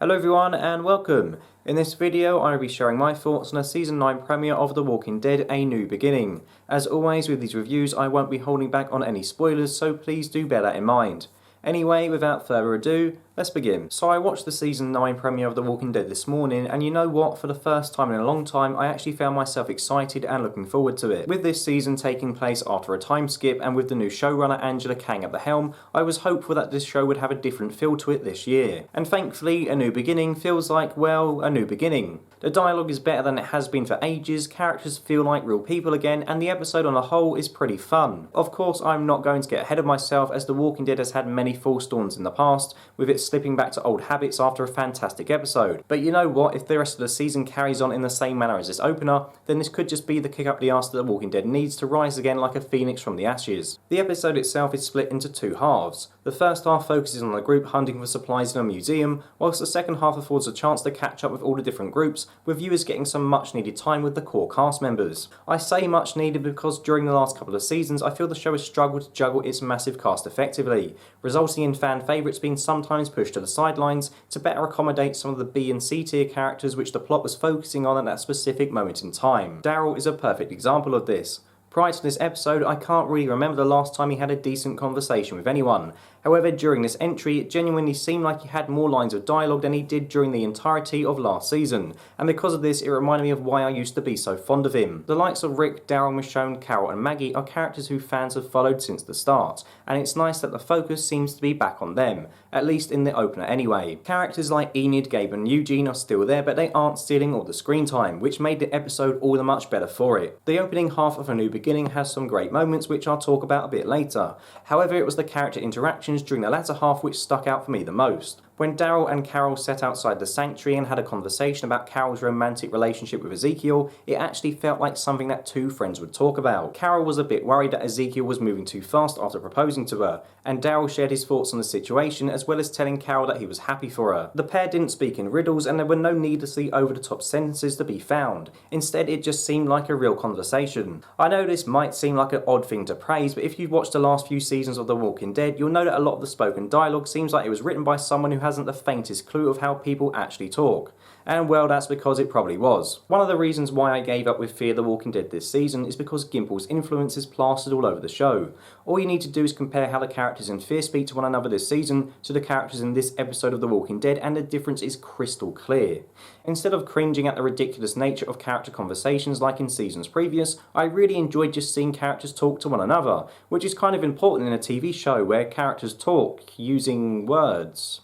Hello everyone and welcome. In this video I will be sharing my thoughts on the Season 9 premiere of The Walking Dead A New Beginning. As always with these reviews I won't be holding back on any spoilers, so please do bear that in mind. Anyway, without further ado, let's begin. So I watched the Season 9 premiere of The Walking Dead this morning, and you know what, for the first time in a long time I actually found myself excited and looking forward to it. With this season taking place after a time skip and with the new showrunner Angela Kang at the helm, I was hopeful that this show would have a different feel to it this year. And thankfully, A New Beginning feels like, well, a new beginning. The dialogue is better than it has been for ages, characters feel like real people again, and the episode on the whole is pretty fun. Of course, I'm not going to get ahead of myself, as The Walking Dead has had many false dawns in the past, with it slipping back to old habits after a fantastic episode. But you know what, if the rest of the season carries on in the same manner as this opener, then this could just be the kick up the arse that The Walking Dead needs to rise again like a phoenix from the ashes. The episode itself is split into two halves. The first half focuses on the group hunting for supplies in a museum, whilst the second half affords a chance to catch up with all the different groups, with viewers getting some much needed time with the core cast members. I say much needed because during the last couple of seasons I feel the show has struggled to juggle its massive cast effectively, resulting in fan favourites being sometimes pushed to the sidelines to better accommodate some of the B and C tier characters which the plot was focusing on at that specific moment in time. Daryl is a perfect example of this. Prior to this episode, I can't really remember the last time he had a decent conversation with anyone. However, during this entry, it genuinely seemed like he had more lines of dialogue than he did during the entirety of last season, and because of this, it reminded me of why I used to be so fond of him. The likes of Rick, Daryl, Michonne, Carol and Maggie are characters who fans have followed since the start, and it's nice that the focus seems to be back on them, at least in the opener anyway. Characters like Enid, Gabe and Eugene are still there, but they aren't stealing all the screen time, which made the episode all the much better for it. The opening half of A New Beginning has some great moments which I'll talk about a bit later. However, it was the character interactions during the latter half which stuck out for me the most. When Daryl and Carol sat outside the sanctuary and had a conversation about Carol's romantic relationship with Ezekiel, it actually felt like something that two friends would talk about. Carol was a bit worried that Ezekiel was moving too fast after proposing to her, and Daryl shared his thoughts on the situation as well as telling Carol that he was happy for her. The pair didn't speak in riddles and there were no needlessly over-the-top sentences to be found. Instead, it just seemed like a real conversation. I know this might seem like an odd thing to praise, but if you've watched the last few seasons of The Walking Dead, you'll know that a lot of the spoken dialogue seems like it was written by someone who hasn't the faintest clue of how people actually talk. And well, that's because it probably was. One of the reasons why I gave up with Fear the Walking Dead this season is because Gimple's influence is plastered all over the show. All you need to do is compare how the characters in Fear speak to one another this season to the characters in this episode of The Walking Dead, and the difference is crystal clear. Instead of cringing at the ridiculous nature of character conversations like in seasons previous, I really enjoyed just seeing characters talk to one another, which is kind of important in a TV show where characters talk using words.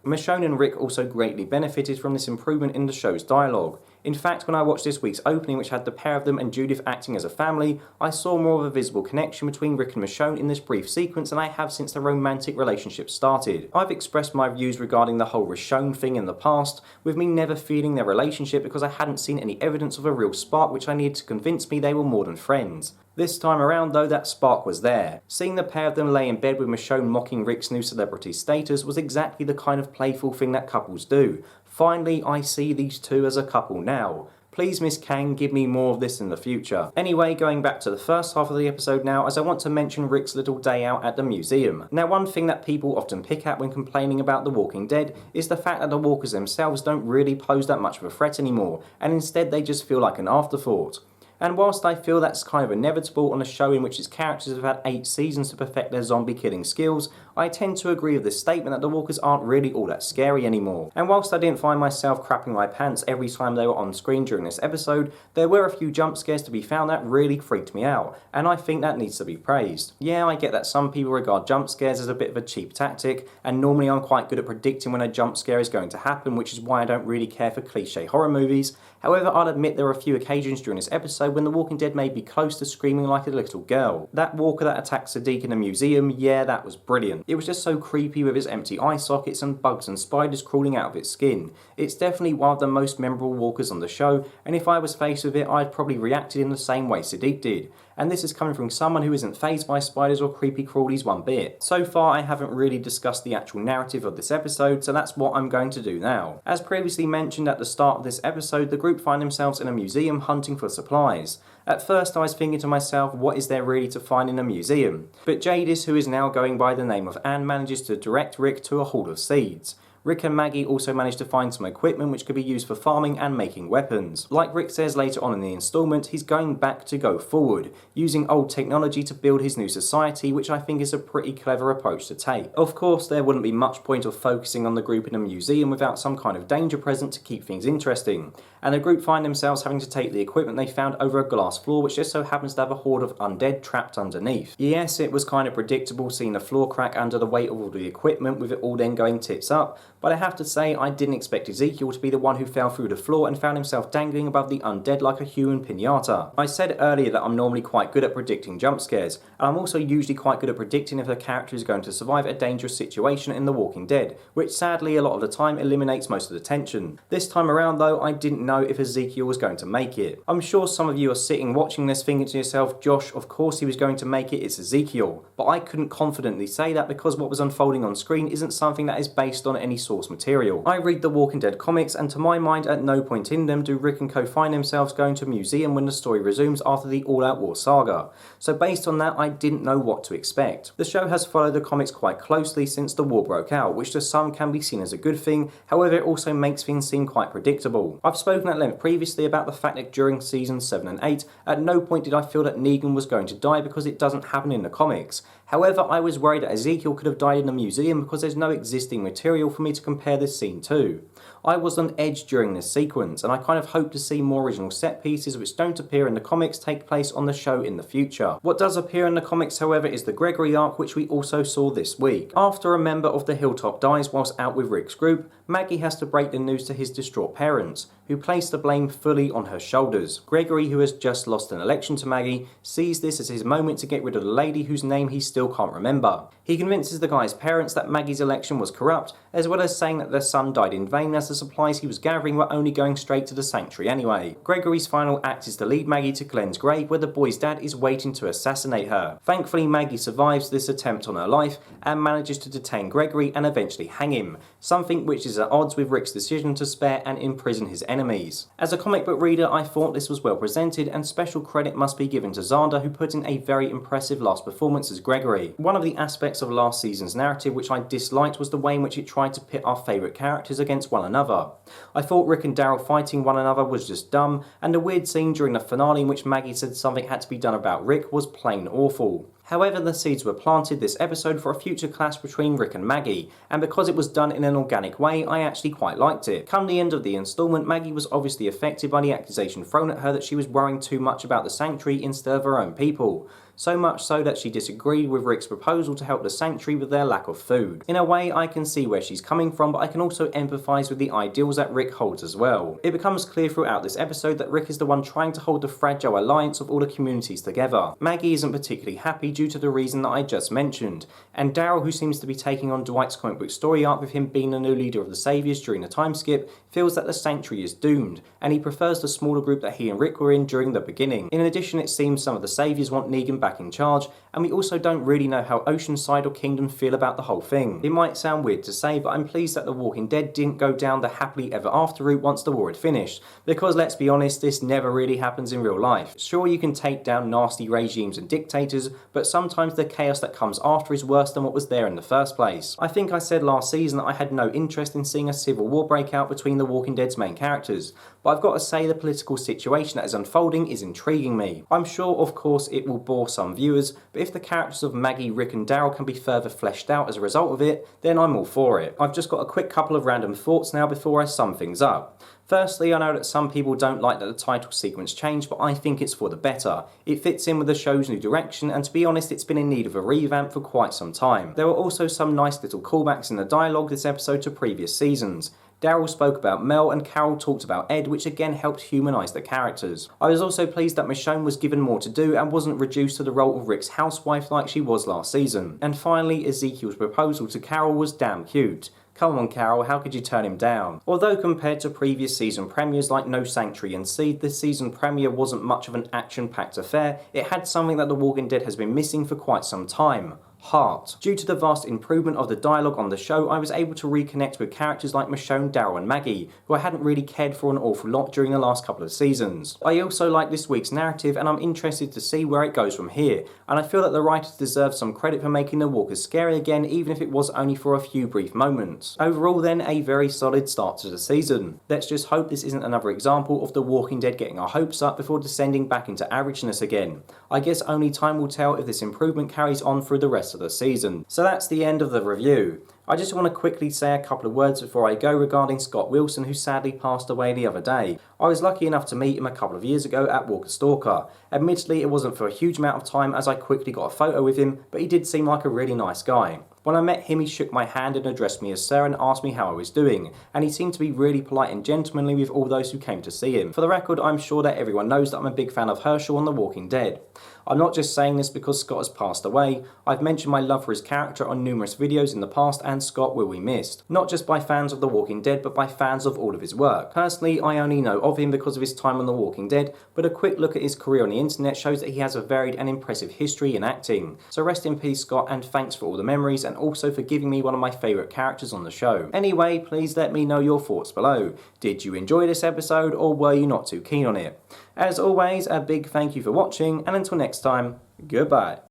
Michonne and Rick also greatly benefited from this improvement in the show's dialogue. In fact, when I watched this week's opening, which had the pair of them and Judith acting as a family, I saw more of a visible connection between Rick and Michonne in this brief sequence than I have since the romantic relationship started. I've expressed my views regarding the whole Michonne thing in the past, with me never feeling their relationship because I hadn't seen any evidence of a real spark which I needed to convince me they were more than friends. This time around though, that spark was there. Seeing the pair of them lay in bed with Michonne mocking Rick's new celebrity status was exactly the kind of playful thing that couples do. Finally, I see these two as a couple now. Please, Miss Kang, give me more of this in the future. Anyway, going back to the first half of the episode now, as I want to mention Rick's little day out at the museum. Now, one thing that people often pick at when complaining about The Walking Dead is the fact that the walkers themselves don't really pose that much of a threat anymore, and instead they just feel like an afterthought. And whilst I feel that's kind of inevitable on a show in which its characters have had 8 seasons to perfect their zombie killing skills, I tend to agree with this statement that the walkers aren't really all that scary anymore. And whilst I didn't find myself crapping my pants every time they were on screen during this episode, there were a few jump scares to be found that really freaked me out, and I think that needs to be praised. Yeah, I get that some people regard jump scares as a bit of a cheap tactic, and normally I'm quite good at predicting when a jump scare is going to happen, which is why I don't really care for cliche horror movies. However, I'll admit there were a few occasions during this episode when The Walking Dead made me close to screaming like a little girl. That walker that attacks Deke in a museum, yeah, that was brilliant. It was just so creepy with its empty eye sockets and bugs and spiders crawling out of its skin. It's definitely one of the most memorable walkers on the show, and if I was faced with it, I'd probably reacted in the same way Deke did. And this is coming from someone who isn't fazed by spiders or creepy crawlies one bit. So far, I haven't really discussed the actual narrative of this episode, so that's what I'm going to do now. As previously mentioned at the start of this episode, the group find themselves in a museum hunting for supplies. At first I was thinking to myself, what is there really to find in a museum? But Jadis, who is now going by the name of Anne, manages to direct Rick to a haul of seeds. Rick and Maggie also manage to find some equipment which could be used for farming and making weapons. Like Rick says later on in the installment, he's going back to go forward, using old technology to build his new society, which I think is a pretty clever approach to take. Of course, there wouldn't be much point of focusing on the group in a museum without some kind of danger present to keep things interesting, and the group find themselves having to take the equipment they found over a glass floor which just so happens to have a horde of undead trapped underneath. Yes, it was kind of predictable seeing the floor crack under the weight of all the equipment, with it all then going tits up, but I have to say I didn't expect Ezekiel to be the one who fell through the floor and found himself dangling above the undead like a human pinata. I said earlier that I'm normally quite good at predicting jump scares, and I'm also usually quite good at predicting if a character is going to survive a dangerous situation in The Walking Dead, which sadly a lot of the time eliminates most of the tension. This time around though, I didn't know if Ezekiel was going to make it. I'm sure some of you are sitting watching this thinking to yourself, Josh, of course he was going to make it, it's Ezekiel. But I couldn't confidently say that because what was unfolding on screen isn't something that is based on any source material. I read the Walking Dead comics, and to my mind at no point in them do Rick and co find themselves going to a museum when the story resumes after the All Out War saga. So based on that, I didn't know what to expect. The show has followed the comics quite closely since the war broke out, which to some can be seen as a good thing, however it also makes things seem quite predictable. I've spoken at length previously about the fact that during seasons 7 and 8, at no point did I feel that Negan was going to die because it doesn't happen in the comics. However, I was worried that Ezekiel could have died in the museum because there's no existing material for me to compare this scene to. I was on edge during this sequence, and I kind of hope to see more original set pieces which don't appear in the comics take place on the show in the future. What does appear in the comics, however, is the Gregory Ark, which we also saw this week. After a member of the Hilltop dies whilst out with Rick's group, Maggie has to break the news to his distraught parents, who place the blame fully on her shoulders. Gregory, who has just lost an election to Maggie, sees this as his moment to get rid of the lady whose name he still can't remember. He convinces the guy's parents that Maggie's election was corrupt, as well as saying that their son died in vain as the supplies he was gathering were only going straight to the sanctuary anyway. Gregory's final act is to lead Maggie to Glenn's grave where the boy's dad is waiting to assassinate her. Thankfully, Maggie survives this attempt on her life and manages to detain Gregory and eventually hang him, something which is at odds with Rick's decision to spare and imprison his enemies. As a comic book reader, I thought this was well presented, and special credit must be given to Xander, who put in a very impressive last performance as Gregory. One of the aspects of last season's narrative which I disliked was the way in which it tried to pit our favourite characters against one another. I thought Rick and Daryl fighting one another was just dumb, and the weird scene during the finale in which Maggie said something had to be done about Rick was plain awful. However, the seeds were planted this episode for a future clash between Rick and Maggie, and because it was done in an organic way, I actually quite liked it. Come the end of the installment, Maggie was obviously affected by the accusation thrown at her that she was worrying too much about the sanctuary instead of her own people. So much so that she disagreed with Rick's proposal to help the sanctuary with their lack of food. In a way, I can see where she's coming from, but I can also empathise with the ideals that Rick holds as well. It becomes clear throughout this episode that Rick is the one trying to hold the fragile alliance of all the communities together. Maggie isn't particularly happy due to the reason that I just mentioned, and Daryl, who seems to be taking on Dwight's comic book story arc with him being the new leader of the Saviours during the time skip, feels that the sanctuary is doomed, and he prefers the smaller group that he and Rick were in during the beginning. In addition, it seems some of the Saviours want Negan back in charge, and we also don't really know how Oceanside or Kingdom feel about the whole thing. It might sound weird to say, but I'm pleased that The Walking Dead didn't go down the happily ever after route once the war had finished, because let's be honest, this never really happens in real life. Sure, you can take down nasty regimes and dictators, but sometimes the chaos that comes after is worse than what was there in the first place. I think I said last season that I had no interest in seeing a civil war break out between The Walking Dead's main characters, but I've got to say the political situation that is unfolding is intriguing me. I'm sure, of course, it will bore some viewers, but if the characters of Maggie, Rick and Daryl can be further fleshed out as a result of it, then I'm all for it. I've just got a quick couple of random thoughts now before I sum things up. Firstly, I know that some people don't like that the title sequence changed, but I think it's for the better. It fits in with the show's new direction, and to be honest, it's been in need of a revamp for quite some time. There were also some nice little callbacks in the dialogue this episode to previous seasons. Daryl spoke about Mel and Carol talked about Ed, which again helped humanise the characters. I was also pleased that Michonne was given more to do and wasn't reduced to the role of Rick's housewife like she was last season. And finally, Ezekiel's proposal to Carol was damn cute. Come on Carol, how could you turn him down? Although compared to previous season premieres like No Sanctuary and Seed, this season premiere wasn't much of an action-packed affair, it had something that The Walking Dead has been missing for quite some time: heart. Due to the vast improvement of the dialogue on the show, I was able to reconnect with characters like Michonne, Daryl and Maggie, who I hadn't really cared for an awful lot during the last couple of seasons. I also like this week's narrative and I'm interested to see where it goes from here, and I feel that the writers deserve some credit for making the walkers scary again, even if it was only for a few brief moments. Overall then, a very solid start to the season. Let's just hope this isn't another example of The Walking Dead getting our hopes up before descending back into averageness again. I guess only time will tell if this improvement carries on through the rest of the season. So that's the end of the review. I just want to quickly say a couple of words before I go regarding Scott Wilson, who sadly passed away the other day. I was lucky enough to meet him a couple of years ago at Walker Stalker. Admittedly, it wasn't for a huge amount of time as I quickly got a photo with him, but he did seem like a really nice guy. When I met him, he shook my hand and addressed me as sir and asked me how I was doing, and he seemed to be really polite and gentlemanly with all those who came to see him. For the record, I'm sure that everyone knows that I'm a big fan of Herschel on The Walking Dead. I'm not just saying this because Scott has passed away. I've mentioned my love for his character on numerous videos in the past, and Scott will be missed. Not just by fans of The Walking Dead, but by fans of all of his work. Personally, I only know of him because of his time on The Walking Dead, but a quick look at his career on the internet shows that he has a varied and impressive history in acting. So rest in peace, Scott, and thanks for all the memories and also for giving me one of my favourite characters on the show. Anyway, please let me know your thoughts below. Did you enjoy this episode or were you not too keen on it? As always, a big thank you for watching, and until next time, goodbye.